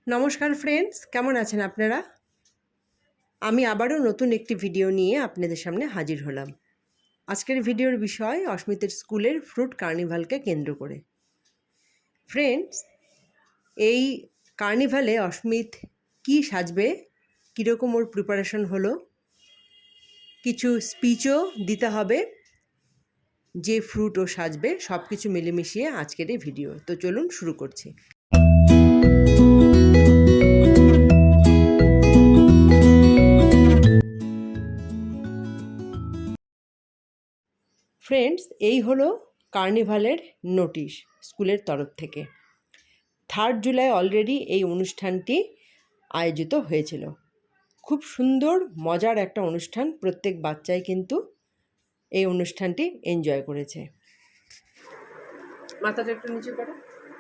নমস্কার ফ্রেন্ডস, কেমন আছেন আপনারা? আমি আবারও নতুন একটি ভিডিও নিয়ে আপনাদের সামনে হাজির হলাম। আজকের ভিডিওর বিষয় অস্মিতের স্কুলের ফ্রুট কার্নিভালকে কেন্দ্র করে। ফ্রেন্ডস, এই কার্নিভালে অস্মিত কী সাজবে, কীরকম ওর প্রিপারেশন হলো, কিছু স্পিচও দিতে হবে, যে ফ্রুট ও সাজবে, সব কিছু মিলেমিশিয়ে আজকের এই ভিডিও। তো চলুন শুরু করছি। ফ্রেন্ডস, এই হলো কার্নিভালের নোটিশ স্কুলের তরফ থেকে। 3 জুলাই অলরেডি এই অনুষ্ঠানটি আয়োজিত হয়েছিল। খুব সুন্দর মজার একটা অনুষ্ঠান, প্রত্যেক বাচ্চাই কিন্তু এই অনুষ্ঠানটি এনজয় করেছে। মাথাটা একটু নিচু করো।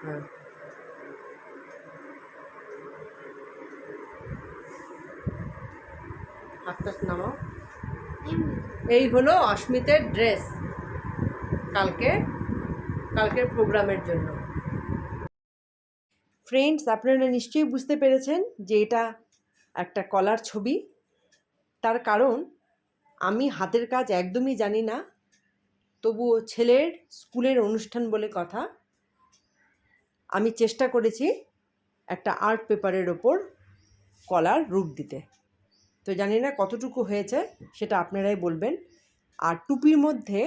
হ্যাঁ, হাতটা নামাও। এই হলো অস্মিতের ড্রেস কালকের প্রোগ্রামের জন্য। ফ্রেন্ডস, আপনারা নিশ্চয়ই বুঝতে পেরেছেন যে এটা একটা কলার ছবি। তার কারণ আমি হাতের কাজ একদমই জানি না, তবুও ছেলের স্কুলের অনুষ্ঠান বলে কথা, আমি চেষ্টা করেছি একটা আর্ট পেপারের ওপর কলার রূপ দিতে। তো জানি না কতটুকু হয়েছে, সেটা আপনারাই বলবেন। আর টুপির মধ্যে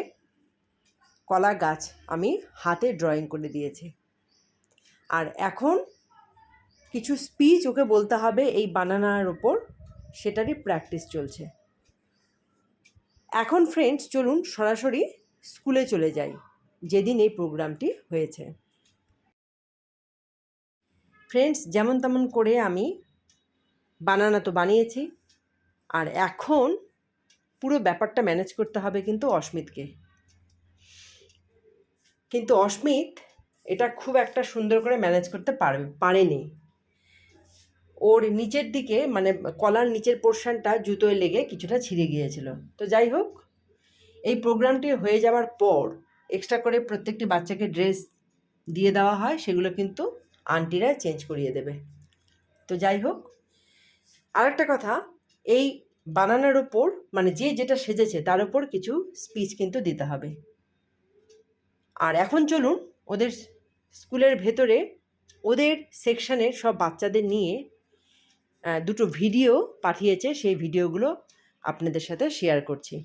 কলা গাছ আমি হাতে ড্রয়িং করে দিয়েছি। আর এখন কিছু স্পিচ ওকে বলতে হবে এই বানানার ওপর, সেটারই প্র্যাকটিস চলছে। এখন ফ্রেন্ডস, চলুন সরাসরি স্কুলে চলে যাই, যেদিন এই প্রোগ্রামটি হয়েছে। ফ্রেন্ডস, যেমন তেমন করে আমি বানানা তো বানিয়েছি, আর এখন পুরো ব্যাপারটা ম্যানেজ করতে হবে কিন্তু অস্মিতকে। কিন্তু অস্মিত এটা খুব একটা সুন্দর করে ম্যানেজ করতে পারেনি। ওর নিচের দিকে, মানে কলার নিচের পোর্শনটা জুতোয় লেগে কিছুটা ছিঁড়ে গিয়েছিল। তো যাই হোক, এই প্রোগ্রামটি হয়ে যাওয়ার পর এক্সট্রা করে প্রত্যেকটি বাচ্চাকে ড্রেস দিয়ে দেওয়া হয়, সেগুলো কিন্তু আন্টিরা চেঞ্জ করিয়ে দেবে। তো যাই হোক, আরেকটা কথা, এই বানানার ওপর, মানে যে যেটা সেজেছে তার ওপর কিছু স্পিচ কিন্তু দিতে হবে। আর এখন চলুন ওদের স্কুলের ভেতরে ওদের সেকশনের সব বাচ্চাদের নিয়ে দুটো ভিডিও পাঠিয়েছে, সেই ভিডিওগুলো আপনাদের সাথে শেয়ার করছি,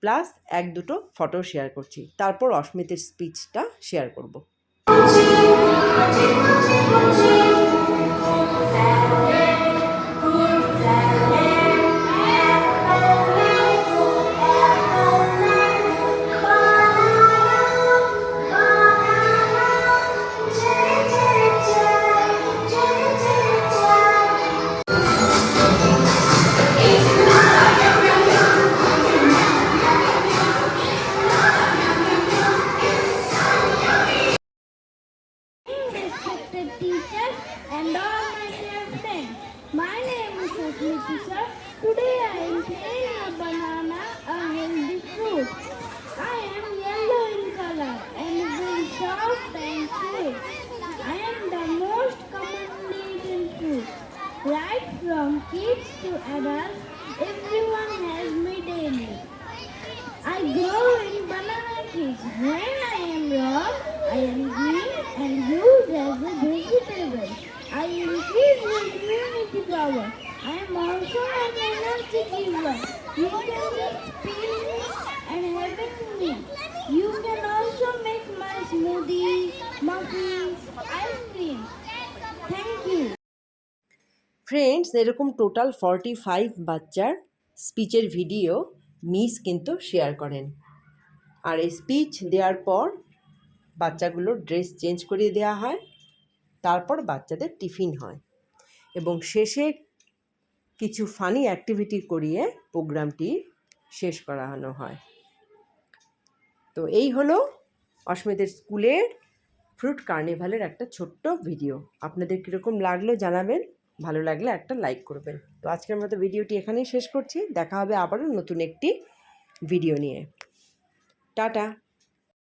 প্লাস 1-2 ফটো শেয়ার করছি। তারপর অস্মিতের স্পিচটা শেয়ার করব। Teachers and all my dear friends, my name is Asmita sir. Today I am playing a banana, a healthy fruit. I am yellow in color and very soft and sweet. I am the most commonly eaten fruit. Right from kids to adults, everyone has me daily. I grow in banana trees. When I am raw, I am green and used as a vegetable. I increase the immunity power. I am also an energy giver. You can just peel me and have it with me. You can also make my smoothies, muffins, ice cream. Thank you. Friends, এরকম total 45 বাচ্চার স্পিচের video miss কিন্তু share করেন। আর এই speech দেওয়ার পর বাচ্চাগুলোর dress change করিয়ে দেওয়া হয়, তারপর বাচ্চাদের টিফিন হয় এবং শেষে কিছু ফানি অ্যাক্টিভিটি করিয়ে প্রোগ্রামটি শেষ করানো হয়। তো এই হলো অস্মিতের স্কুলের ফ্রুট কার্নিভালের একটা ছোট্ট ভিডিও। আপনাদের কীরকম লাগলো জানাবেন, ভালো লাগলে একটা লাইক করবেন। তো আজকের মতো ভিডিওটি এখানেই শেষ করছি। দেখা হবে আবারও নতুন একটি ভিডিও নিয়ে। টাটা।